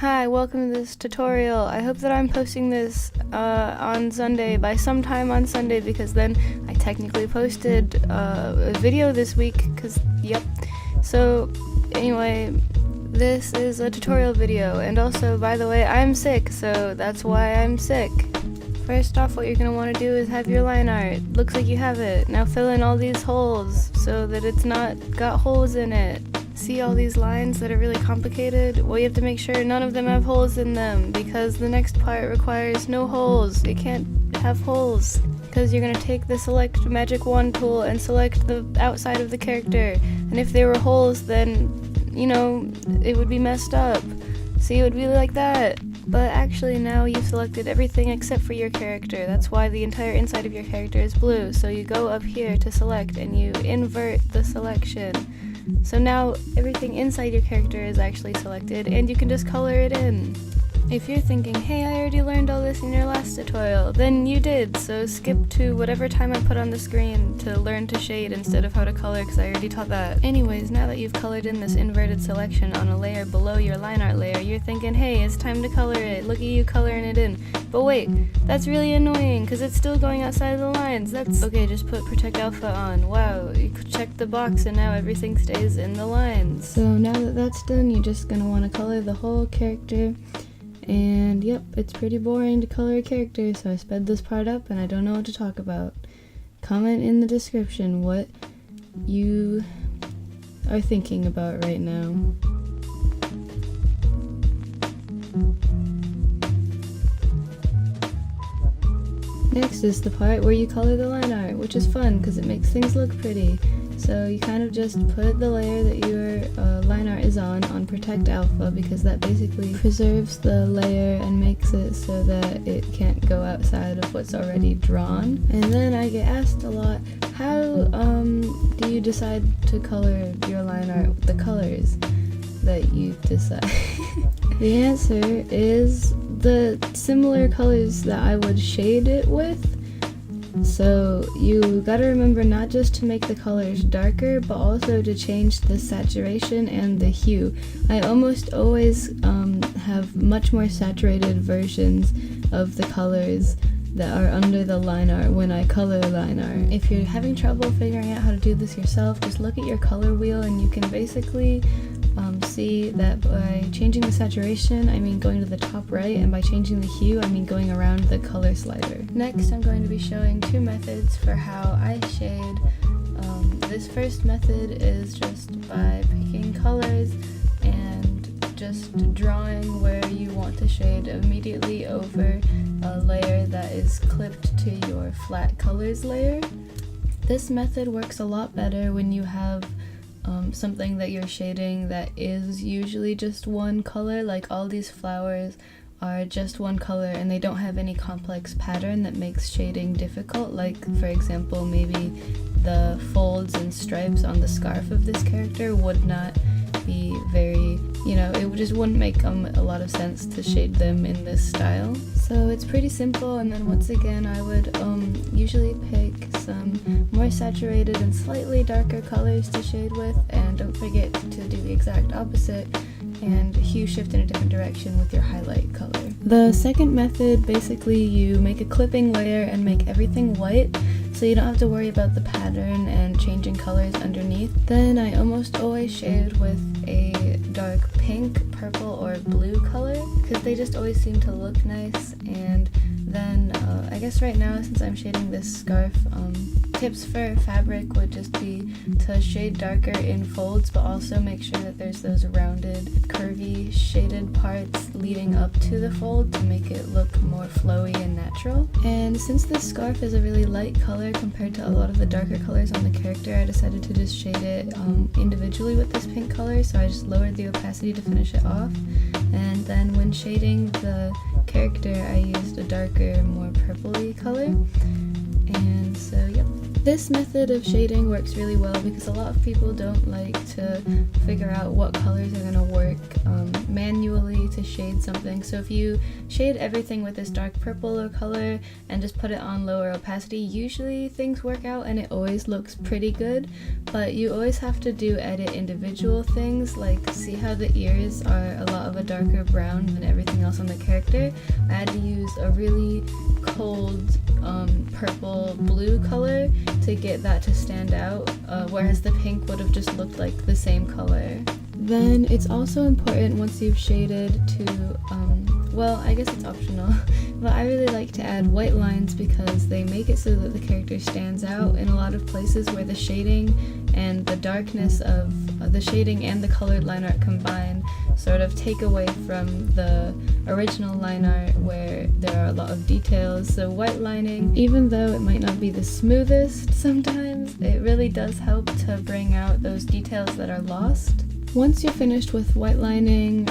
Hi, welcome to this tutorial. I hope that I'm posting this on Sunday, by sometime on Sunday, because then I technically posted a video this week, yep. So, anyway, this is a tutorial video, and also, by the way, I'm sick, so that's why I'm sick. First off, what you're going to want to do is have your line art. Looks like you have it. Now fill in all these holes so that it's not got holes in it. See all these lines that are really complicated? Well, you have to make sure none of them have holes in them, because the next part requires no holes. It can't have holes, because you're going to take the select magic wand tool and select the outside of the character, and if there were holes, then, you know, it would be messed up. See, it would be like that. But actually now you've selected everything except for your character. That's why the entire inside of your character is blue. So you go up here to select and you invert the selection. So now everything inside your character is actually selected and you can just color it in. If you're thinking, hey, I already learned all this in your last tutorial, then you did, so skip to whatever time I put on the screen to learn to shade instead of how to color, because I already taught that. Anyways, now that you've colored in this inverted selection on a layer below your line art layer, you're thinking, hey, it's time to color it, look at you coloring it in. But wait, that's really annoying, because it's still going outside of the lines. Okay, just put protect alpha on. Wow, you check the box and now everything stays in the lines. So now that that's done, you're just going to want to color the whole character. And yep, it's pretty boring to color a character, so I sped this part up and I don't know what to talk about. Comment in the description what you are thinking about right now. Next is the part where you color the line art, which is fun because it makes things look pretty. So you kind of just put the layer that your line art is on protect alpha, because that basically preserves the layer and makes it so that it can't go outside of what's already drawn. And then I get asked a lot, how do you decide to color your line art, the colors that you decide? The answer is the similar colors that I would shade it with. So you gotta remember not just to make the colors darker, but also to change the saturation and the hue. I almost always have much more saturated versions of the colors that are under the line art when I color line art. If you're having trouble figuring out how to do this yourself, just look at your color wheel and you can basically see that by changing the saturation, I mean going to the top right, and by changing the hue, I mean going around the color slider. Next, I'm going to be showing two methods for how I shade. This first method is just by picking colors and just drawing where you want to shade immediately over a layer that is clipped to your flat colors layer. This method works a lot better when you have something that you're shading that is usually just one color, like all these flowers are just one color and they don't have any complex pattern that makes shading difficult, like for example maybe the folds and stripes on the scarf of this character would not be very, it just wouldn't make a lot of sense to shade them in this style. So it's pretty simple, and then once again I would usually pick some more saturated and slightly darker colors to shade with, and don't forget to do the exact opposite and hue shift in a different direction with your highlight color. The second method, basically you make a clipping layer and make everything white, so you don't have to worry about the pattern and changing colors underneath. Then I almost always shade with a dark pink, purple, or blue color, because they just always seem to look nice. And then I guess right now, since I'm shading this scarf, tips for fabric would just be to shade darker in folds, but also make sure that there's those rounded, curvy, shaded parts leading up to the fold to make it look more flowy and natural. And since this scarf is a really light color compared to a lot of the darker colors on the character, I decided to just shade it individually with this pink color, so I just lowered the opacity to finish it off. And then when shading the character, I used a darker, more purpley color. And so, yep. This method of shading works really well because a lot of people don't like to figure out what colors are going to work manually to shade something. So if you shade everything with this dark purple color and just put it on lower opacity, usually things work out and it always looks pretty good, but you always have to edit individual things, like see how the ears are a lot of a darker brown than everything else on the character. I had to use a really cold purple blue color to get that to stand out, whereas the pink would have just looked like the same color. Then it's also important once you've shaded to, well, I guess it's optional, but I really like to add white lines because they make it so that the character stands out in a lot of places where the shading and the darkness of the shading and the colored line art combined sort of take away from the original line art where there are a lot of details. So white lining, even though it might not be the smoothest sometimes, it really does help to bring out those details that are lost. Once you're finished with white lining,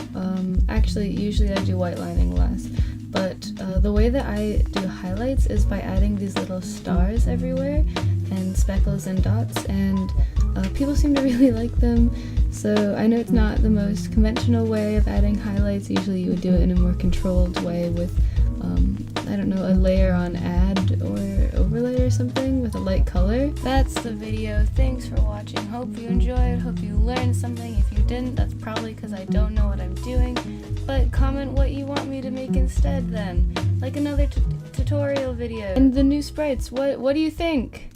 actually usually I do white lining last, but the way that I do highlights is by adding these little stars everywhere and speckles and dots, and people seem to really like them. So I know it's not the most conventional way of adding highlights. Usually you would do it in a more controlled way with, I don't know, a layer on add or overlay or something with a light color. That's the video. Thanks for watching. Hope you enjoyed. Hope you learned something. If you didn't, that's probably because I don't know what I'm doing. But comment what you want me to make instead then. Like another tutorial video. And the new sprites. What do you think?